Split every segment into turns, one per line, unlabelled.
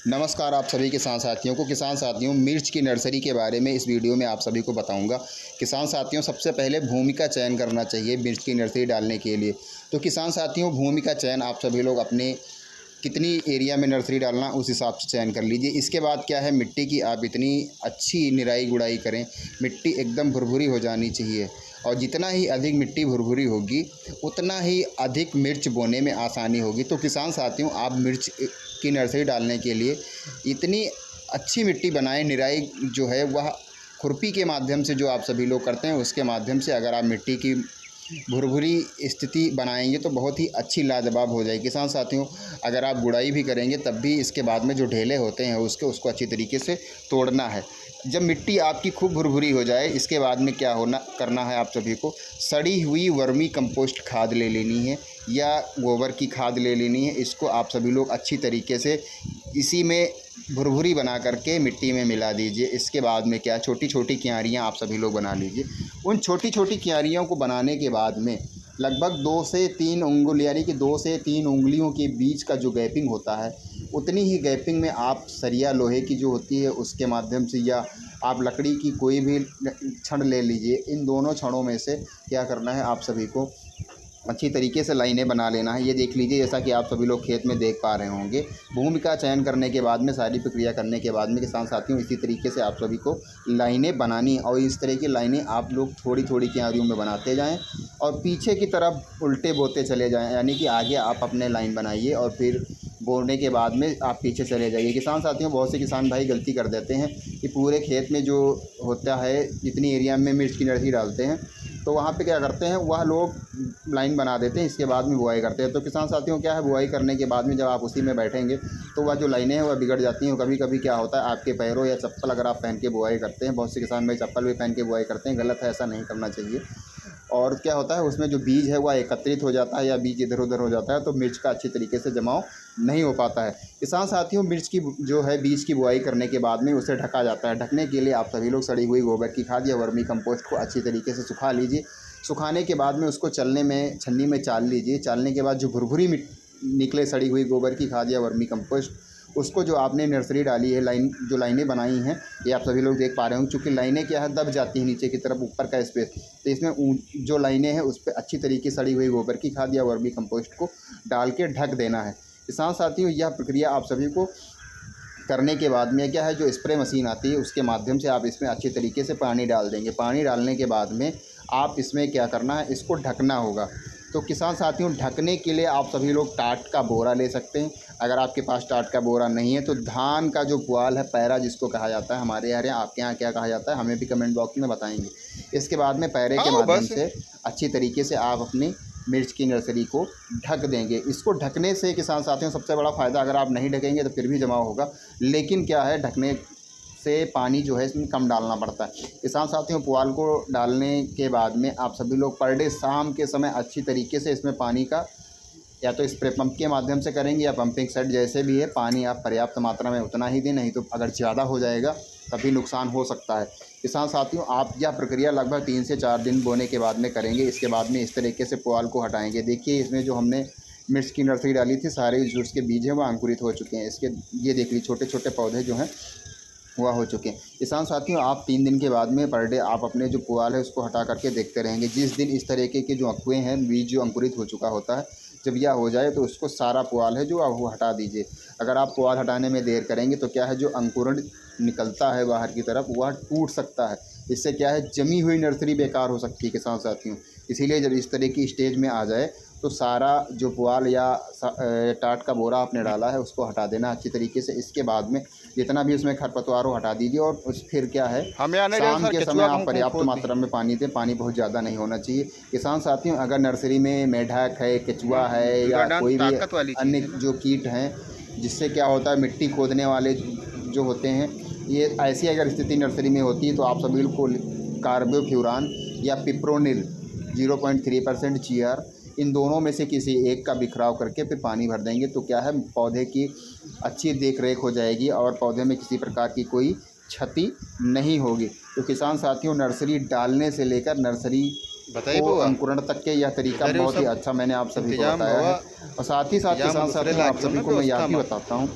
नमस्कार आप सभी किसान साथियों को। किसान साथियों, मिर्च की नर्सरी के बारे में इस वीडियो में आप सभी को बताऊंगा। किसान साथियों, सबसे पहले भूमि का चयन करना चाहिए मिर्च की नर्सरी डालने के लिए। तो किसान साथियों, भूमि का चयन आप सभी लोग अपने कितनी एरिया में नर्सरी डालना उस हिसाब से चयन कर लीजिए। इसके बाद क्या है, मिट्टी की आप इतनी अच्छी निराई गुड़ाई करें, मिट्टी एकदम भुरभुरी हो जानी चाहिए। और जितना ही अधिक मिट्टी भुरभुरी होगी उतना ही अधिक मिर्च बोने में आसानी होगी। तो किसान साथियों, आप मिर्च की नर्सरी डालने के लिए इतनी अच्छी मिट्टी बनाएं, निराई जो है वह खुरपी के माध्यम से जो आप सभी लोग करते हैं उसके माध्यम से अगर आप मिट्टी की भुरभुरी स्थिति बनाएंगे तो बहुत ही अच्छी लाजवाब हो जाएगी। किसान साथियों, अगर आप गुड़ाई भी करेंगे तब भी इसके बाद में जो ढेले होते हैं उसको अच्छी तरीके से तोड़ना है। जब मिट्टी आपकी खूब भुरभुरी हो जाए, इसके बाद में क्या करना है, आप सभी को सड़ी हुई वर्मी कंपोस्ट खाद ले लेनी है या गोबर की खाद ले लेनी है। इसको आप सभी लोग अच्छी तरीके से इसी में भुरभुरी बना करके मिट्टी में मिला दीजिए। इसके बाद में क्या, छोटी छोटी क्यारियाँ आप सभी लोग बना लीजिए। उन छोटी छोटी क्यारियों को बनाने के बाद में लगभग 2 से 3 उंगली यानी कि 2 से 3 उंगलियों के बीच का जो गैपिंग होता है, उतनी ही गैपिंग में आप सरिया लोहे की जो होती है उसके माध्यम से या आप लकड़ी की कोई भी छड़ ले लीजिए। इन दोनों छड़ों में से क्या करना है, आप सभी को अच्छी तरीके से लाइनें बना लेना है। ये देख लीजिए, जैसा कि आप सभी लोग खेत में देख पा रहे होंगे। भूमि का चयन करने के बाद में, सारी प्रक्रिया करने के बाद में किसान साथियों, इसी तरीके से आप सभी को लाइनें बनानी है। और इस तरह की लाइनें आप लोग थोड़ी थोड़ी क्यारियों में बनाते जाएं और पीछे की तरफ उल्टे बोते चले जाएं, यानी कि आगे आप अपने लाइन बनाइए और फिर बोने के बाद में आप पीछे चले जाइए। किसान साथियों, बहुत से किसान भाई गलती कर देते हैं कि पूरे खेत में जो होता है, जितनी एरिया में मिर्च की नर्सरी डालते हैं तो वहाँ पे क्या करते हैं, वह लोग लाइन बना देते हैं, इसके बाद में बुआई करते हैं। तो किसान साथियों, क्या है, बुआई करने के बाद में जब आप उसी में बैठेंगे तो वह जो लाइनें हैं वह बिगड़ जाती हैं। कभी कभी क्या होता है, आपके पैरों या चप्पल अगर आप पहन के बुआई करते हैं, बहुत से किसान भाई चप्पल भी पहन के बुआई करते हैं, गलत है, ऐसा नहीं करना चाहिए। और क्या होता है, उसमें जो बीज है वह एकत्रित हो जाता है या बीज इधर उधर हो जाता है, तो मिर्च का अच्छी तरीके से जमाव नहीं हो पाता है। किसान साथियों, मिर्च की जो है बीज की बुआई करने के बाद में उसे ढका जाता है। ढकने के लिए आप सभी लोग सड़ी हुई गोबर की खाद या वर्मी कंपोस्ट को अच्छी तरीके से सुखा लीजिए। सुखाने के बाद में उसको चलने में छन्नी में चाल लीजिए। चालने के बाद जो भुरभुरी निकले सड़ी हुई गोबर की खाद या वर्मी कंपोस्ट, उसको जो आपने नर्सरी डाली है, जो लाइनें बनाई हैं, ये आप सभी लोग देख पा रहे होंगे। चूँकि लाइनें क्या है, दब जाती हैं नीचे की तरफ, ऊपर का स्पेस, तो इसमें जो लाइनें हैं उस पर अच्छी तरीके सड़ी हुई गोबर की खाद या वर्मी कंपोस्ट को डाल के ढक देना है। किसान साथियों, यह प्रक्रिया आप सभी को करने के बाद में क्या है, जो स्प्रे मशीन आती है उसके माध्यम से आप इसमें अच्छी तरीके से पानी डाल देंगे। पानी डालने के बाद में आप इसमें क्या करना है, इसको ढकना होगा। तो किसान साथियों, ढकने के लिए आप सभी लोग टाट का बोरा ले सकते हैं। अगर आपके पास टाट का बोरा नहीं है तो धान का जो पुआल है, पैरा जिसको कहा जाता है, हमारे यहाँ, आपके यहाँ क्या कहा जाता है, हमें भी कमेंट बॉक्स में बताएंगे। इसके बाद में पैरे के माध्यम से अच्छी तरीके से आप अपनी मिर्च की नर्सरी को ढक देंगे। इसको ढकने से किसान साथियों सबसे बड़ा फ़ायदा, अगर आप नहीं ढकेंगे तो फिर भी जमाव होगा, लेकिन क्या है, ढकने से पानी जो है इसमें कम डालना पड़ता है। किसान साथियों, पुआल को डालने के बाद में आप सभी लोग पर डे शाम के समय अच्छी तरीके से इसमें पानी का या तो स्प्रे पंप के माध्यम से करेंगे या पंपिंग सेट, जैसे भी है, पानी आप पर्याप्त मात्रा में उतना ही दें, नहीं तो अगर ज़्यादा हो जाएगा तभी नुकसान हो सकता है। किसान साथियों, आप यह प्रक्रिया लगभग 3 से 4 दिन बोने के बाद में करेंगे। इसके बाद में इस तरीके से पुआल को हटाएंगे। देखिए, इसमें जो हमने मिर्च की नर्सरी डाली थी, सारे जो उसके बीज हैं वो अंकुरित हो चुके हैं। इसके ये देख लीजिए, छोटे छोटे पौधे जो हैं वह हो चुके हैं। किसान साथियों, आप 3 दिन के बाद में पर डे आप अपने जो पुआल है उसको हटा करके देखते रहेंगे। जिस दिन इस तरीके के जो अकुएँ हैं, बीज जो अंकुरित हो चुका होता है, जब यह हो जाए तो उसको सारा पुआल है जो आप वो हटा दीजिए। अगर आप पुआल हटाने में देर करेंगे तो क्या है, जो अंकुरण निकलता है बाहर की तरफ वह टूट सकता है। इससे क्या है, जमी हुई नर्सरी बेकार हो सकती है किसान साथियों। इसीलिए जब इस तरह की स्टेज में आ जाए तो सारा जो पुआल या टाट का बोरा आपने डाला है उसको हटा देना अच्छी तरीके से। इसके बाद में जितना भी उसमें खरपतवार हो हटा दीजिए और फिर क्या है, शाम के समय आप पर्याप्त मात्रा में पानी दें। पानी बहुत ज़्यादा नहीं होना चाहिए। किसान साथियों, अगर नर्सरी में मेढक है, केचुआ है या कोई भी अन्य जो कीट हैं, जिससे क्या होता है, मिट्टी खोदने वाले जो होते हैं, ये ऐसी अगर स्थिति नर्सरी में होती है तो आप सभी को कार्बोफ्यूरान या पिप्रोनिल 0.3% GR, इन दोनों में से किसी एक का बिखराव करके फिर पानी भर देंगे। तो क्या है, पौधे की अच्छी देख रेख हो जाएगी और पौधे में किसी प्रकार की कोई क्षति नहीं होगी। तो किसान साथियों, नर्सरी डालने से लेकर नर्सरी को अंकुरण तक के यह तरीका बहुत ही अच्छा मैंने आप सभी को बताया है। और साथ ही साथ किसान साथियों, आप सभी को मैं यह भी बताता हूँ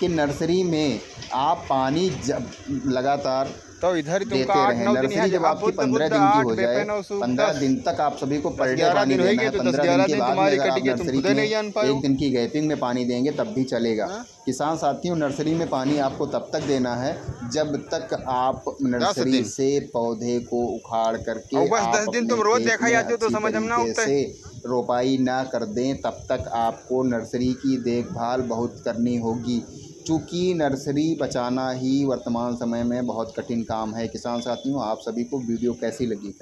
कि नर्सरी में आप पानी जब लगातार
तो इधर
देते रहें। नर्सरी जब आपकी 15 दिन की हो जाए, 15 दिन तक आप सभी को पर डे पानी देना है। 15 दिन के बाद में अगर आप नर्सरी में 1 दिन की गैपिंग में पानी देंगे तब भी चलेगा। किसान साथियों, नर्सरी में पानी आपको तब तक देना है जब तक आप नर्सरी से पौधे को उखाड़ करके आप
10 दिन तुम रोज देखा जाते हो तो समझ हम ना
से रोपाई ना कर दें, तब तक आपको नर्सरी की देखभाल बहुत करनी होगी। चूँकि नर्सरी बचाना ही वर्तमान समय में बहुत कठिन काम है। किसान साथियों, आप सभी को वीडियो कैसी लगी?